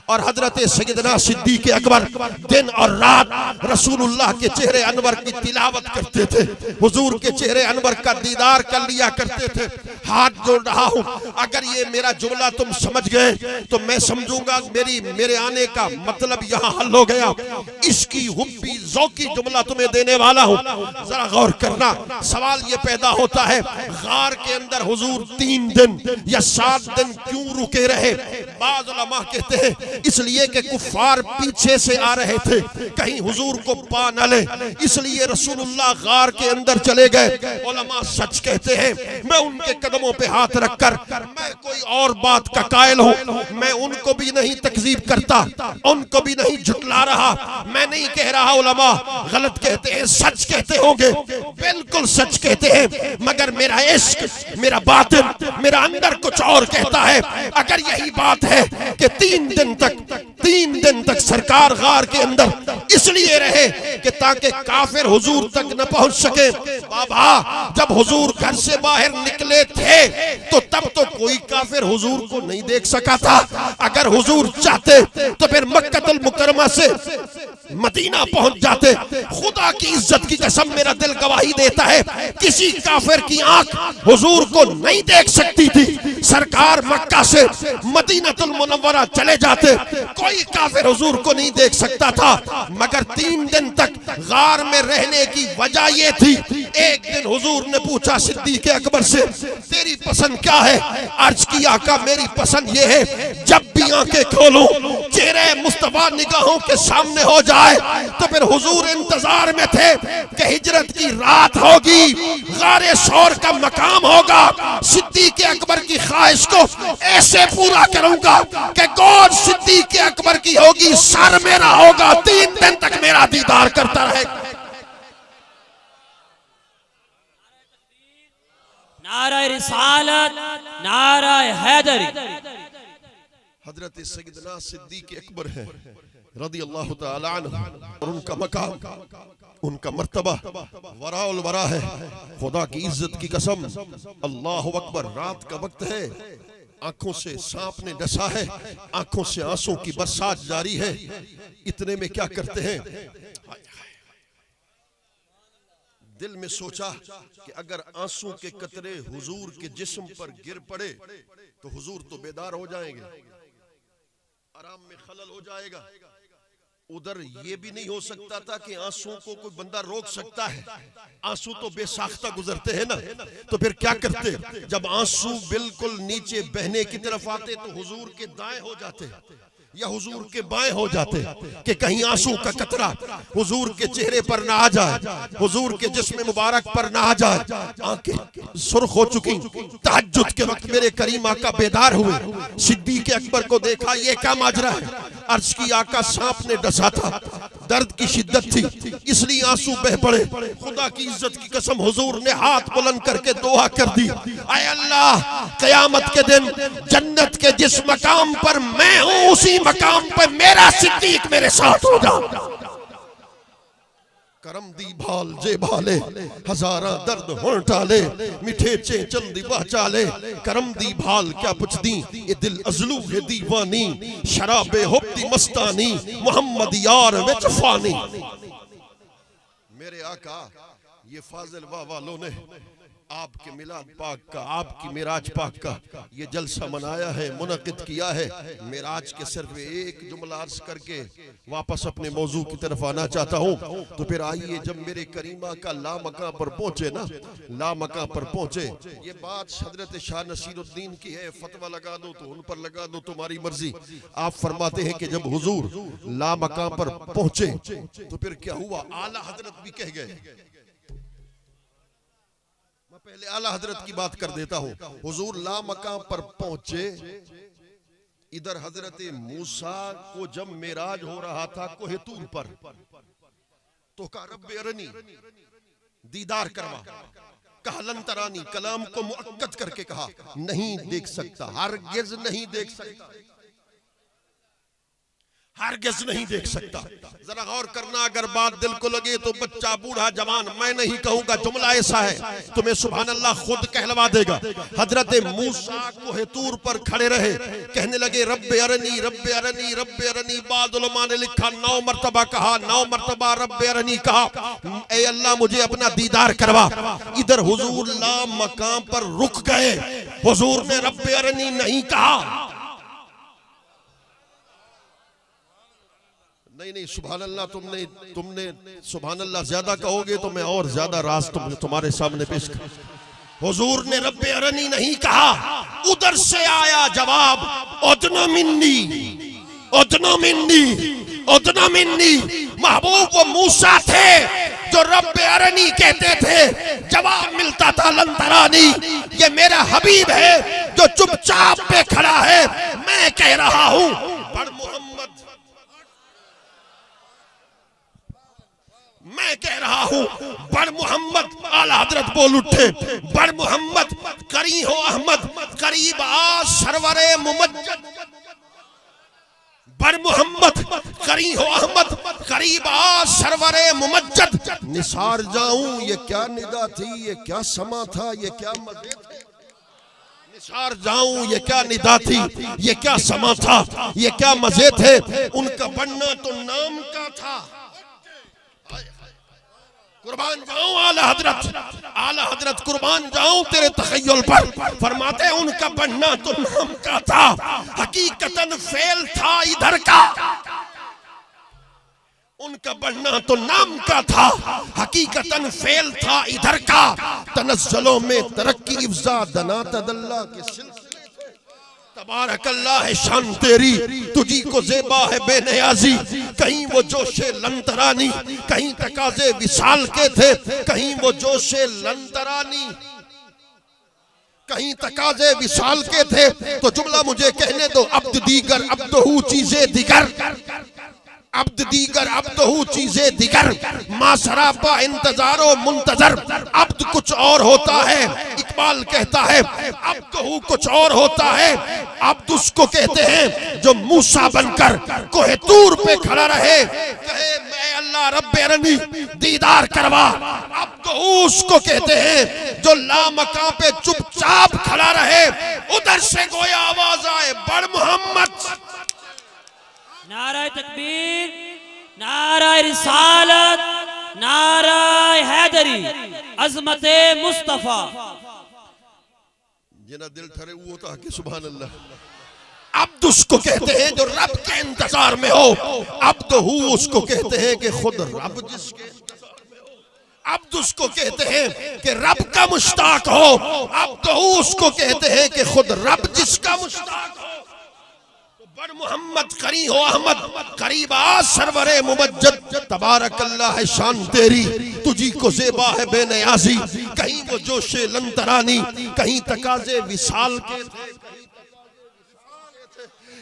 [SPEAKER 1] और हजरत सैयदना सिद्दीक अकबर दिन और रात रसूलुल्लाह के चेहरे अनवर की तिलावत करते थे, हुजूर के चेहरे अनवर का दीदार कर लिया करते थे। हाथ जोड़ रहा हूँ, अगर ये मेरा जुमला तुम समझ गए तो मैं समझूंगा मेरे आने का मतलब यहाँ हल हो गया। इसकी हुब्बी ज़ौकी जुमला तुम्हें देने वाला हूँ, जरा गौर करना। सवाल ये पैदा होता है, गार के अंदर हुजूर 3 दिन या 7 दिन क्यों रुके रहे? बाज़ उलमा कहते हैं इसलिए कि कुफार पीछे से आ रहे थे, कहीं हुजूर को पा न ले, इसलिए रसूलुल्लाह गार के अंदर चले गए। उलमा सच कहते हैं, मैं उनके कदमों पे हाथ रखकर मैं कोई और बात का कायल हूँ, मैं उनको भी नहीं तकजीब करता, उनको भी नहीं झुटला रहा। मैं नहीं कह रहा उलमा गलत कहते हैं, सच कहते होंगे, बिल्कुल सच कहते हैं, मगर मेरा इश्क, मेरा बातिन, मेरा अंदर कुछ और कहता है। अगर यही बात है कि 3 दिन तक सरकार गार के अंदर इसलिए रहे कि ताकि काफिर हुजूर तक न पहुंच सके। बाबा, जब हुजूर घर से बाहर निकले थे तो तब तो कोई काफिर हुजूर को नहीं देख सका था। अगर हुजूर चाहते तो फिर मक्कातुल मुकर्रमा से मदीना पहुंच जाते। खुदा की इज्जत की कसम, मेरा दिल गवाही देता है, किसी काफिर की आंख हुजूर को नहीं देख सकती थी। सरकार मक्का से मदीनातुल मुनव्वरा चले जाते, कोई काफिर हुजूर को नहीं देख सकता था। मगर 3 दिन तक गार में रहने की वजह यह थी, एक दिन हुजूर ने पूछा सिद्दीक अकबर से, तेरी पसंद क्या है? अर्ज की आका, मेरी पसंद यह है, जब भी आंखें खोलूं चेहरे मुस्तफा निगाहों के सामने हो जाए। तो फिर हुजूर इंतजार में थे कि हिजरत की रात होगी, गारे शौर का मकाम होगा, सिद्दीक अकबर की ख्वाहिश को ऐसे पूरा करूंगा कि गोद सिद्दीक अकबर की होगी, सर मेरा होगा, 3 दिन तक मेरा दीदार करता रहेगा।
[SPEAKER 2] नारा रिसालत, नारा हैदरी।
[SPEAKER 1] हजरत सैयदना सिद्दीक अकबर है रज़ी अल्लाह तआला अन्हु, और उनका मकाम, उनका मर्तबा वराउल वरा है। खुदा की इज्जत की कसम, अल्लाह अकबर, रात का वक्त है, आंखों से सांप ने डसा है, आंखों से आंसू की बरसात जारी है। इतने में क्या करते हैं, दिल में सोचा कि अगर आंसू के कतरे हुजूर के जिस्म पर गिर पड़े तो हुजूर तो बेदार हो जाएंगे, आराम में खलल हो जाएगा। उधर ये भी नहीं हो सकता था कि आंसू को कोई बंदा रोक सकता है, आंसू तो बेसाख्ता गुजरते हैं ना। तो फिर क्या करते, जब आंसू बिल्कुल नीचे बहने की तरफ आते तो हुजूर के दाएं हो जाते या हुजूर के बाएं हो जाते कि कहीं आंसू का कतरा हुजूर के चेहरे पर ना आ जाए, हुजूर के जिस्म मुबारक पर ना आ जाए। आंखें सुर्ख हो चुकी, तहज्जुद के वक्त मेरे करीम आका बेदार हुए, सिद्दीक अकबर को देखा, ये क्या माजरा है? अर्ज की आका सांप ने डसा था, दर्द की शिद्दत थी इसलिए आंसू बह पड़े। खुदा की इज्जत की कसम हुजूर ने हाथ बुलंद करके दुआ कर दी, आए अल्लाह कयामत के दिन जन्नत के जिस मकाम पर मैं हूं उसी मकाम पर मेरा सिद्दीक मेरे साथ हो जा। करम दी भाल जे भाले हजारा दर्द हुण टाले, मिठे चे चंदी बचाले। करम दी भाल क्या पुछदी ये दिल अजलू है दीवानी, शराबे हुब्दी मस्तानी मोहम्मद यार विच फानी। मेरे आका ये फाजिल वालों ने आपके मिलाद पाक का, आपकी मिराज पाक का ये जलसा मनाया है, मुनक़िद किया है। मिराज के सिर्फ एक जुमला अर्ज करके वापस अपने मौजू की तरफ आना चाहता हूँ। तो फिर आइए जब मेरे करीमा का लामका पर पहुंचे ना, लामका पर पहुंचे, ये बात हजरत शाह नसीरुद्दीन की है, फतवा लगा दो तो उन पर लगा दो, तुम्हारी मर्जी। आप फरमाते हैं कि जब हुजूर लामका पर पहुंचे तो फिर क्या हुआ, आला हजरत भी कह गए। पहले आला हजरत की बात कर देता हूं। हुजूर ला मकाम पर पहुंचे, इधर हजरत मूसा को जब मेराज हो रहा था कोहे तूर पर, तो कहा रब्बे अरनी, दीदार करवा। कहा लन तरानी, कलाम को मुअक्कद करके कहा नहीं देख सकता, हरगिज नहीं देख सकता, हरगिज नहीं देख सकता। जरा गौर करना, अगर बात दिल को लगे तो बच्चा बूढ़ा जवान मैं नहीं कहूंगा, जुमला ऐसा है तुम्हें सुभान अल्लाह खुद कहलवा देगा। हजरत मूसा कोहे तूर पर खड़े रहे, कहने लगे रब्बे अरनी रब्बे अरनी रब्बे अरनी। बाद उलमा ने लिखा 9 मरतबा कहा, 9 मरतबा रब्बे अरनी कहा, ए अल्लाह मुझे अपना दीदार करवा। इधर हुजूर ला मकाम पर रुक गए, हुजूर ने रब्बे अरनी नहीं कहा। नहीं सुभान अल्लाह, तुमने सुभान अल्लाह ज्यादा कहोगे तो मैं और ज्यादा राज तुम्हारे सामने पेश कर। हुजूर ने रब्बे अरनी नहीं कहा, उधर से आया जवाब उदना मिन्नी उदना मिन्नी उदना मिन्नी। महबूब वो मूसा थे जो रब्बे अरनी कहते थे, जवाब मिलता था लन तरानी। ये मेरा हबीब है जो चुपचाप पे खड़ा है, मैं कह रहा हूं बड़ मोहम्मद, मैं कह रहा हूं बड़ मोहम्मद। आला हजरत बोल उठे, बड़ मोहम्मद करी हो अहमद, करीब आ सरवरे मुमज्जद। बड़ मोहम्मद करी हो अहमद, करीब आ सरवरे मुमज्जद। निसार जाऊं ये क्या निदा थी, ये क्या समा था, ये क्या मजे थे। निसार जाऊं ये क्या निदा थी, ये क्या समा था, ये क्या मजे थे। उनका बनना तो नाम का था। कुर्बान जाऊं आला हजरत कुर्बान जाऊं तेरे तखय्युल पर। फरमाते उनका बनना तो नाम का था, हकीकतन फेल था इधर का। उनका बनना तो नाम का था, हकीकतन फेल था इधर का। तनज़्ज़ुलों में तरक्की इफ्ज़ा दना तदल्ला के सिलसिले। तबारकल्लाह है शान तेरी, तुझी को ज़ेबा है बेनियाज़ी। कहीं वो जोशे लंतरानी, कहीं तकाज़े विसाल के थे। कहीं वो जोशे लंतरानी, कहीं तकाज़े विसाल के थे। तो जुमला मुझे कहने दो, अब्द दीगर अब्दहू चीज़े दिगर, अब्द दीगर अब्दहू चीज़े दिगर। माँ सरापा इंतजारो मुंतजर। अब्द कुछ और होता है, इकबाल कहता है अब्दहू कुछ और होता है। अब्द उसको कहते हैं जो मूसा बनकर कोहे तूर पे खड़ा रहे, कहे मैं अल्लाह रब्बे अरनी दीदार करवा। अब्दहू उसको कहते हैं जो लामका पे चुपचाप खड़ा रहे। उधर से गोया आवाज आए बड़ मोहम्मद।
[SPEAKER 2] नाराए तकबीर, नाराए रिसालत, नाराए हैदरी, अज़मते मुस्तफा।
[SPEAKER 1] जिना दिल ठरे वो होता कि सुभान अल्लाह। अब्द उसको कहते हैं जो रब के इंतजार में हो। अब्द हु उसको कहते हैं कि खुद रब जिसके इंतजार में हो। अब्द उसको कहते हैं कि रब का मुश्ताक हो। अब्द हु उसको कहते हैं कि खुद रब जिसका मुश्ताक हो। बड़ मोहम्मद करी हो अहमद, करीब आ सरवरे मुमज्जद। तबारकल्लाह है शान तेरी, तुझी को ज़ेबा है बेनियाज़ी। कहीं वो जोशे लंतरानी, कहीं तकाज़े विसाल के थे।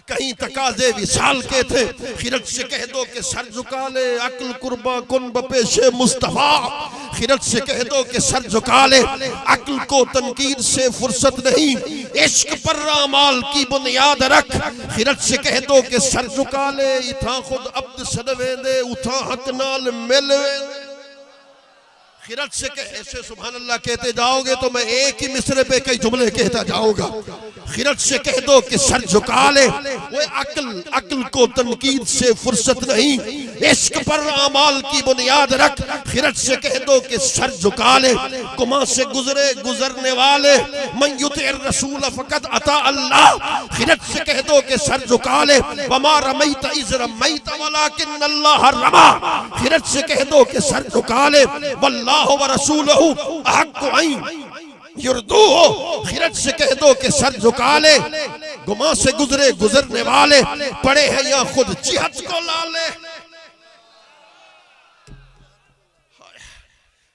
[SPEAKER 1] कहीं तकाजे विशाल के थे। खिरत से कह दो कि सर झुका ले, अक्ल कुर्बा कुन बपेशे मुस्तफा। खिरत से कह दो कि सर झुका ले, अक्ल को तनकीर से फुर्सत नहीं, इश्क पर अमाल की बुनियाद रख। खिरत से कह दो कि सर झुका ले, इथा खुद अब्द सदवे दे, उठा हक नाल मिलवे। खिरत से ऐसे सुभान अल्लाह कहते जाओगे तो मैं एक ही मिसरे पे कई जुमले कहता जाऊंगा। खिरत से कह दो कि सर झुका ले, वो अक्ल को तनकीद से फुर्सत नहीं, इश्क पर अमाल की बुनियाद रख। खिरत से कह दो कि सर झुका ले, गुमा से गुजरे गुजरने वाले, मन युतिर रसूल फकत अता अल्लाह। खिरत से कह दो कि सर झुका ले, वमा रमैत इज़ रमैत वलाकिन अल्लाह रमा। खिरत से कह दो कि सर झुका ले, वल्लाहु व रसूलहु अहक्कु अन युर्दूहु। खिरत से कह दो कि सर झुका ले, गुमा से गुजरे गुजरने वाले, पड़े हैं या खुद जिहद को लाले।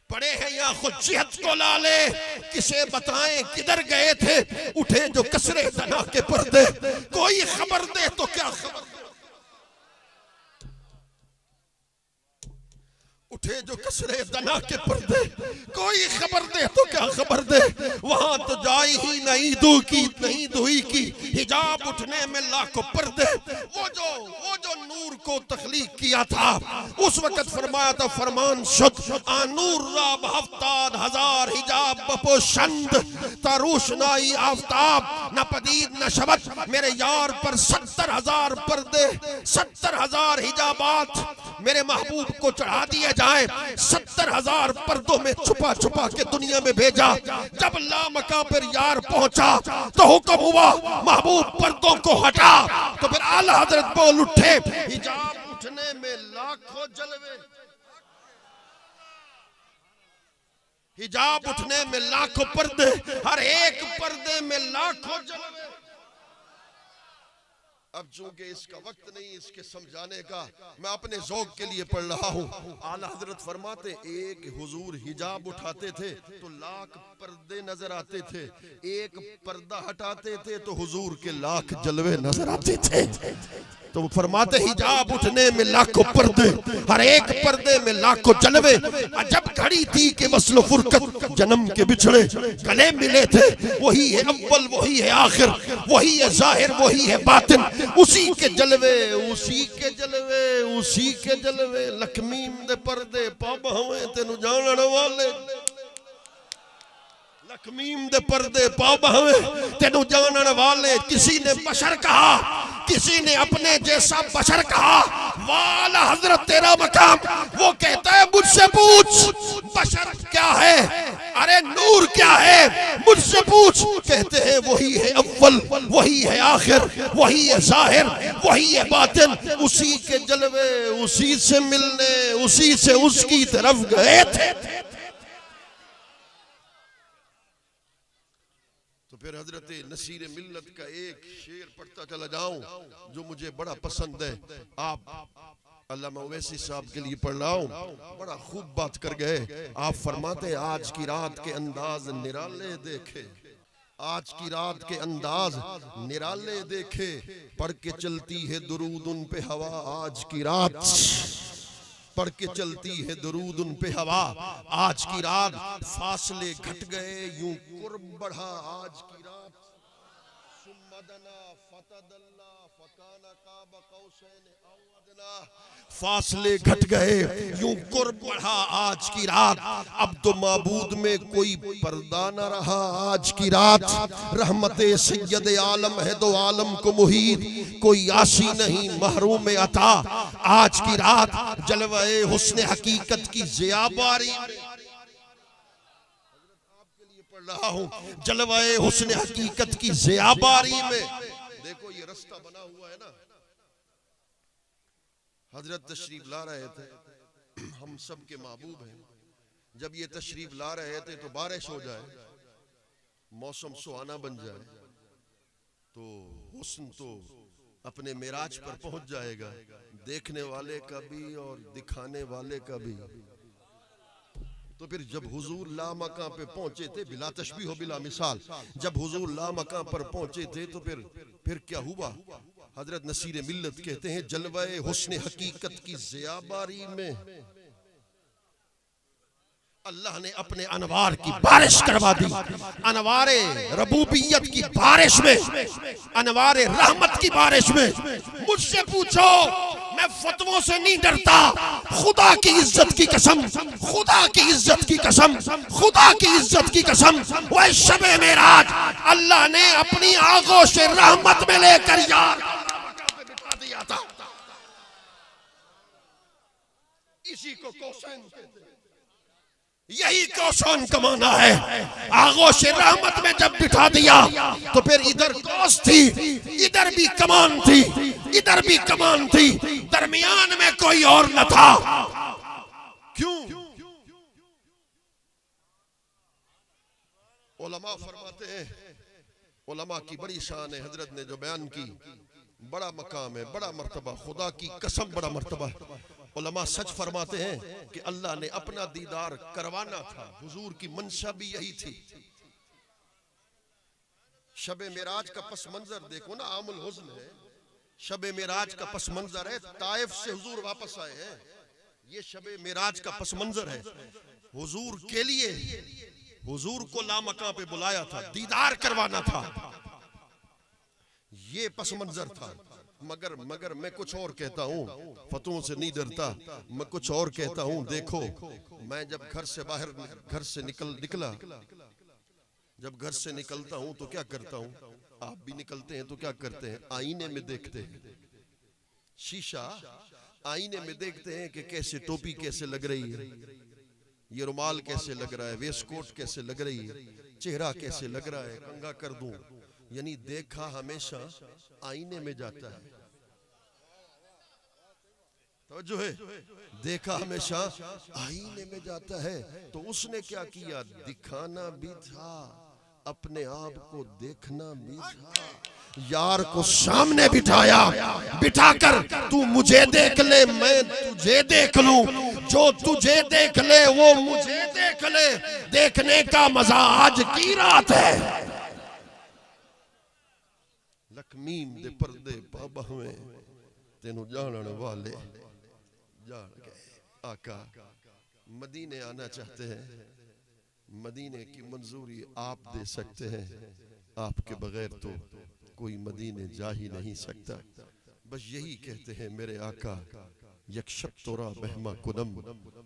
[SPEAKER 1] पड़े हैं या खुद जिहद को लाले, किसे बताएं किधर गए थे, उठे जो कसरे तना के पर्दे। कोई खबर दे तो क्या खबर, उठे जो कसरे दना के पर्दे। कोई खबर दे तो क्या खबर दे, वहां तो जाई ही नहीं दू की नहीं दुई की, हिजाब उठने में लाखों पर्दे। वो जो नूर को तख्लीक किया था, उस वक्त फरमाया था फरमान शुद आनूर राब हफ्ताद हजार हिजाब बपोशंद तारूशनाई आफ्ताब न पदीद न शबत। मेरे यार पर 70,000 पर्दे, 70,000 हिजाबात मेरे महबूब को चढ़ा दिए जाए। 70,000 पर्दों में छुपा छुपा के दुनिया में भेजा। जब लामका पर यार पहुंचा तो हुक्म हुआ महबूब पर्दों को हटा। तो फिर आला हजरत बोल उठे, हिजाब उठने में लाखों जलवे, हिजाब उठने में लाखों पर्दे, हर एक पर्दे में लाखों जलवे। अब चूंकि इसका वक्त नहीं इसके समझाने का, मैं अपने ज़ौक़ के लिए पढ़ रहा हूँ। आला हज़रत फरमाते एक हुजूर हिजाब उठाते थे तो लाख पर्दे नजर आते थे, एक पर्दा हटाते थे तो हुजूर के लाख जलवे नजर आते थे। तो वो फरमाते हिजाब उठने में लाखों पर्दे, हर एक पर्दे में लाखों जलवे। अजब घड़ी थी कि वस्ल फुरकत जन्म के बिछड़े गले मिले थे। वही है अव्वल, वही है आखिर, वही है जाहिर, वही है बातिन। उसी के जलवे, उसी के जलवे, उसी के जलवे। लखमीम दे पर्दे पाप हवे तेनु जानन वाले, लखमीम दे पर्दे पाप हवे तेनु जानन वाले। किसी ने बशर कहा, किसी ने अपने जैसा बशर कहा, वाला हजरत तेरा मकाम। वो कहता है मुझसे पूछ बशर क्या है, अरे नूर क्या है, मुझसे पूछ। कहते हैं वही है अव्वल, वही है आखिर, वही है जाहिर, वही है बातिन। उसी के जलवे, उसी से मिलने, उसी से उसकी तरफ गए थे। तो फिर हजरत नसीर मिल्लत का एक शेर पढ़ता चला जाऊं जो मुझे बड़ा पसंद है। आप अल्लामा ओवैसी साहब के लिए पढ़ रहा हूं, बड़ा खूब बात कर गए। आप फरमाते आज की रात के अंदाज निराले देखे, आज की रात के अंदाज निराले देखे, पढ़ के चलती है दुरूद उन पे हवा। आज की रात पढ़ के चलती है दुरूद उन पे हवा। आज की रात फासले घट गए यूं कुर्ब बढ़ा। आज की रात सुमदना फतदल्ला फकाना काबा कौसैन औ अदना। फासले घट गए यूं कुर्ब बढ़ा। आज की रात अब तो माबूद में कोई पर्दा न रहा। आज की रात रहमते सैयद आलम है दो आलम को मुहीत, कोई आसी नहीं महरूम अता। आज की रात जलवाए हुस्न हकीकत की ज़ियाबारी, आपके लिए पढ़ रहा हूँ, जलवाए हुस्न हकीकत की ज़ियाबारी में। देखो ये रास्ता बना हुआ है ना, हजरत तशरीफ ला रहे थे, हम सब के महबूब हैं। जब ये तशरीफ ला रहे थे तो बारिश हो जाए, मौसम सुहाना बन जाए तो हुस्न तो अपने मिराज पर पहुंच जाएगा, देखने वाले का भी और दिखाने वाले का भी। तो फिर जब हुजूर ला मकां पे पहुंचे थे, बिला तशबीह हो बिला मिसाल, जब हुजूर ला मकां पर पहुंचे थे तो फिर क्या हुआ? हजरत नसीर मिल्लत कहते हैं जलवाए हुस्न हकीकत की ज़ियाबारी में अल्लाह ने अपने अनवार की बारिश करवा दी। अनवारे रबूबियत की बारिश में, अनवारे रहमत की बारिश में। मुझसे पूछो, मैं फतवों से नहीं डरता। खुदा की इज्जत की कसम, खुदा की इज्जत की कसम, खुदा की इज्जत की कसम, वह शबे मेराज अल्लाह ने अपनी आगोश रहमत में लेकर यार बिठा दिया था। इसी को कौशैन कहते हैं। यही कौशैन कमाना है। आगोश रहमत में जब बिठा दिया तो फिर इधर कौस थी, इधर भी कमान थी, इधर भी कमान थी, दरमियान में कोई और न था। क्यों? उलमा फरमाते हैं, उलमा की बड़ी शान है। हजरत ने जो बयान की, बड़ा मकाम है, बड़ा मर्तबा, खुदा की कसम बड़ा मर्तबा। उलमा सच फरमाते हैं कि अल्लाह ने अपना दीदार करवाना था। हुजूर की मंशा भी यही थी। शबे मेराज का पस मंजर देखो ना, आमुल हुज़्न है। शबे मेराज का पस मंजर है, ताइफ से हुजूर वापस आए हैं। ये शबे मेराज का पस मंजर है। हुजूर के लिए, हुजूर को लामका पे बुलाया था, दीदार करवाना था। ये पस मंजर था। मगर मैं कुछ और कहता हूँ, फतुओं से नहीं डरता। मैं कुछ और कहता हूँ। देखो, मैं जब घर से बाहर, घर से निकला, जब घर से निकलता हूँ तो क्या करता हूँ? आप भी निकलते हैं तो क्या करते हैं? आईने में देखते हैं। शीशा आईने में देखते हैं कि कैसे टोपी कैसे लग रही है, ये रुमाल कैसे लग रहा है, वेस्टकोट कैसे लग रही है, चेहरा कैसे लग रहा है, कंघा कर दूं। यानी देखा हमेशा आईने में जाता है। तो जो है, देखा हमेशा आईने में जाता है। तो उसने क्या किया? दिखाना भी था, अपने आप को देखना भी था। यार को सामने बिठाया, बिठाकर तू मुझे देख ले, मैं तुझे देख लूं, जो तुझे देख ले वो मुझे देख ले। देखने का मजा आज की रात है। लखमीम दे पर्दे बाबा हुए तेनू जानने वाले जान गए। आका मदीने आना चाहते हैं, मदीने की मंजूरी आप दे सकते हैं। आपके बगैर तो कोई मदीने जा ही नहीं सकता। बस यही कहते हैं मेरे आका, यकशब तोरा बहमा कुनम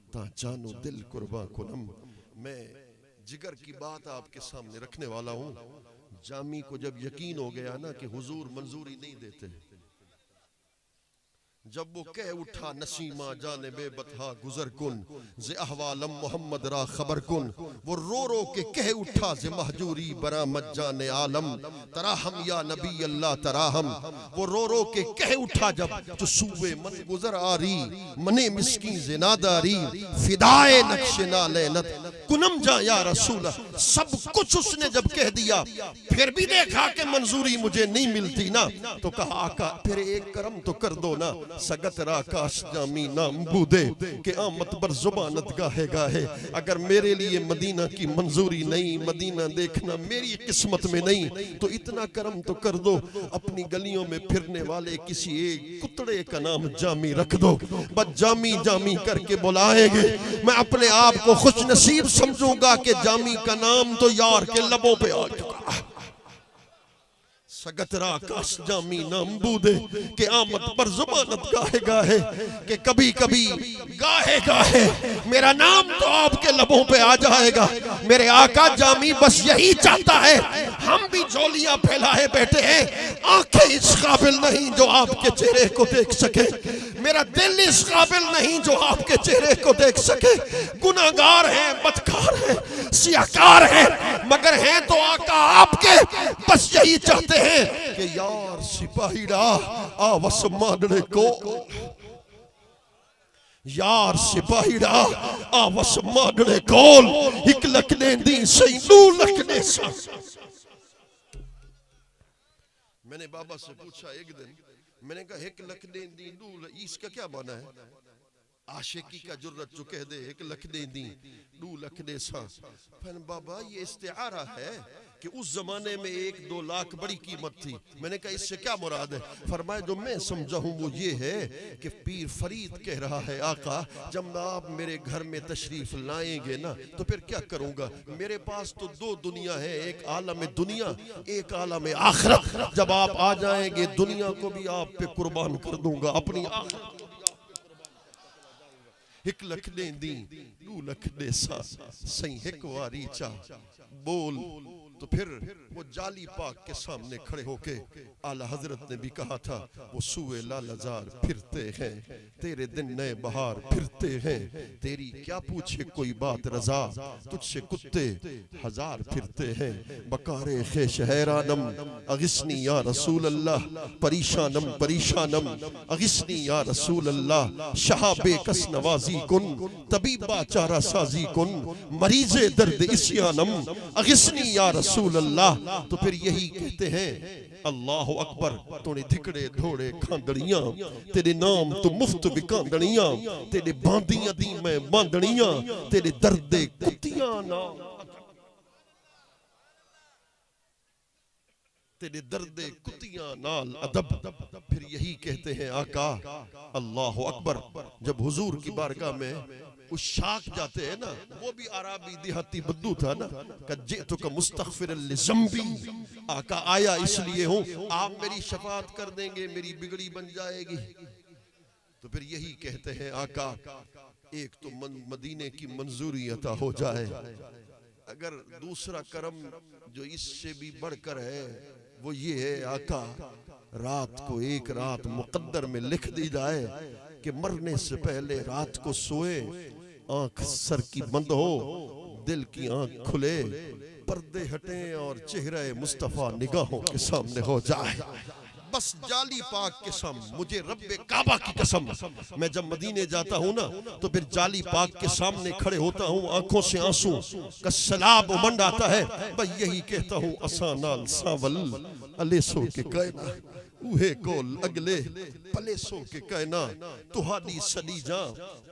[SPEAKER 1] ता जानू दिल कुर्बा कुनम। मैं जिगर की बात आपके सामने रखने वाला हूँ। जामी को जब यकीन हो गया ना कि हुजूर मंजूरी नहीं देते, जब वो कह उठा नसीमा जाने बेबतहा गुजर कुन जे अहवालम मोहम्मद रा खबर कुन, वो रो रो के कह उठा जे महजूरी बरामद जाने आलम तराहम या नबी अल्लाह तराहम। वो रो रो के कह उठा जब तो सूबे मन गुजर आरी मने मिस्कीन जे नादारी फिदाए नक्शे नालेनत कुनम जा या रसूल। सब कुछ उसने जब कह दिया, फिर भी देखा कि मंजूरी मुझे नहीं मिलती ना, तो कहा आका फिर एक करम तो कर दो ना। सगत राकाश जामी नाम बूदे के आमत पर जुबानत गाहे गाहे। अगर मेरे लिए मदीना की मंजूरी नहीं, मदीना देखना मेरी किस्मत में नहीं, तो इतना करम तो कर दो, अपनी गलियों में फिरने वाले किसी एक कुतड़े का नाम जामी रख दो। बस जामी जामी करके बुलाएंगे, मैं अपने आप को खुश नसीब समझूंगा कि जामी का नाम तो यार के लबों पे आ चुका। सगतरा काश जामी नाम बूदे के आमद पर जुबानत गाहे गाहे, कि कभी कभी गाहे गाहे मेरा नाम तो आपके लबों पे आ जाएगा। मेरे आका जामी बस यही चाहता है, हम भी झोलियां फैलाए बैठे हैं, आंखें इस काबिल नहीं जो आपके चेहरे को देख सके, मेरा दिल इस काबिल नहीं जो आपके चेहरे को देख सके। गुनाहगार हैं, बदकार हैं, सियाकार हैं, मगर हैं तो आका आपके। बस यही चाहते हैं कि यार सिपाहीड़ा आवस मानने को, यार सिपाहीड़ा आवस मानने कोल एक लखने दी सही नू लखने सा। मैंने बाबा से पूछा एक दिन, मैंने कहा एक लखने दी नू, इसका क्या माना है? आशिकी का जुर्रत जो कह दे एक लखने दी नू लखने सा। फिर बाबा ये इस्तिआरा है, कि उस जमाने में 1-2 लाख बड़ी कीमत थी। मैंने कहा इससे क्या मुराद है? फरमाया जो मैं समझा हूँ वो ये है कि पीर फरीद कह रहा है आका जब आप मेरे घर में तशरीफ लाएंगे ना तो फिर क्या करूंगा? मेरे पास तो 2 दुनिया है, एक आलम दुनिया, एक आलम आखिरत। जब आप आ जाएंगे दुनिया को भी आप पे कुर्बान कर दूंगा, अपनी आखिरत 1 लख ने दी 2 लख ने सा सही 1 वारी चा बोल। तो फिर वो जाली पाक के सामने खड़े होके आला हजरत ने भी कहा था वो सूए लालजार फिरते हैं, तेरे दिन नए बहार फिरते हैं, तेरी क्या पूछे कोई बात रजा, तुझसे कुत्ते 1000 फिरते हैं। बकारे खे शहरानम अगिस्नी या रसूल अल्लाह, परेशानम परेशानम अगिस्नी या रसूल अल्लाह, शहाबे कस नवाजी कुन तबीबा चारा साजी कुन, मरीजे दर्द इस्यानम अगिस्नी या रसूल अल्लाह। तो फिर यही कहते हैं अल्लाह अकबर, तोने धिकड़े धोड़े खांदड़ियां, तेरे नाम तो मुफ्त विकांदड़ियां, तेरे बांदियां दी मैं बांदड़ियां, तेरे दर्दे कुत्तियां ना, तेरे दर्दे कुतियां नाल अदब। फिर यही कहते हैं आका अल्लाह अकबर। जब हुजूर की बारगाह में उस शाख जाते हैं ना, वो भी अराबी देहाती बद्दू था ना, कज्जे तो का मुस्तगफिर लिज़म्बी, आका आया इसलिए हूँ, आप मेरी शफाअत कर देंगे, मेरी बिगड़ी बन जाएगी। तो फिर यही कहते हैं आका एक तो मदीने की मंजूरी अता हो जाए, अगर दूसरा करम जो इससे भी बढ़कर है वो ये है आका रात को 1 रात मुकद्दर में लिख दी जाए कि मरने से पहले रात को सोए, आंख सर की बंद हो, दिल की आंख खुले, पर्दे हटे और चेहरा मुस्तफा निगाहों के सामने हो जाए। बस जाली पाक के सामने, मुझे रब्बे काबा की कसम, मैं जब मदीने जाता हूँ ना तो फिर जाली पाक के सामने खड़े होता हूँ, आंखों से आंसू का सैलाब उमंड आता है। बस यही कहता हूँ असानाल सावल अलेसो के कहना उहे कोल अगले पलेसो के कहना, तुहाडी सलीजा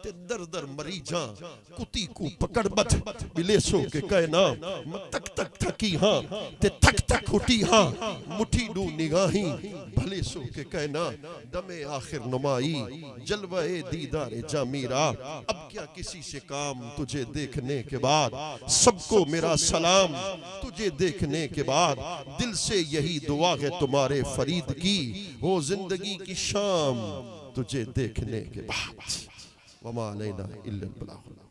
[SPEAKER 1] ते दर दर मरीजा, कुती को पकड़ बथ बिलेसो के कहना, तक तक थकी हाँ ते थक थक उठी हाँ, मुठी डू निगाही भलेसो के कहना, दमे आखिर नुमाई जलवाए दीदार जामीरा। अब क्या किसी से काम तुझे देखने के बाद, सबको मेरा सलाम तुझे देखने के बाद, दिल से यही दुआ है तुम्हारे फरीद की, हो जिंदगी की शाम तुझे देखने के बाद। वमा अलैना इल्लल बलाग।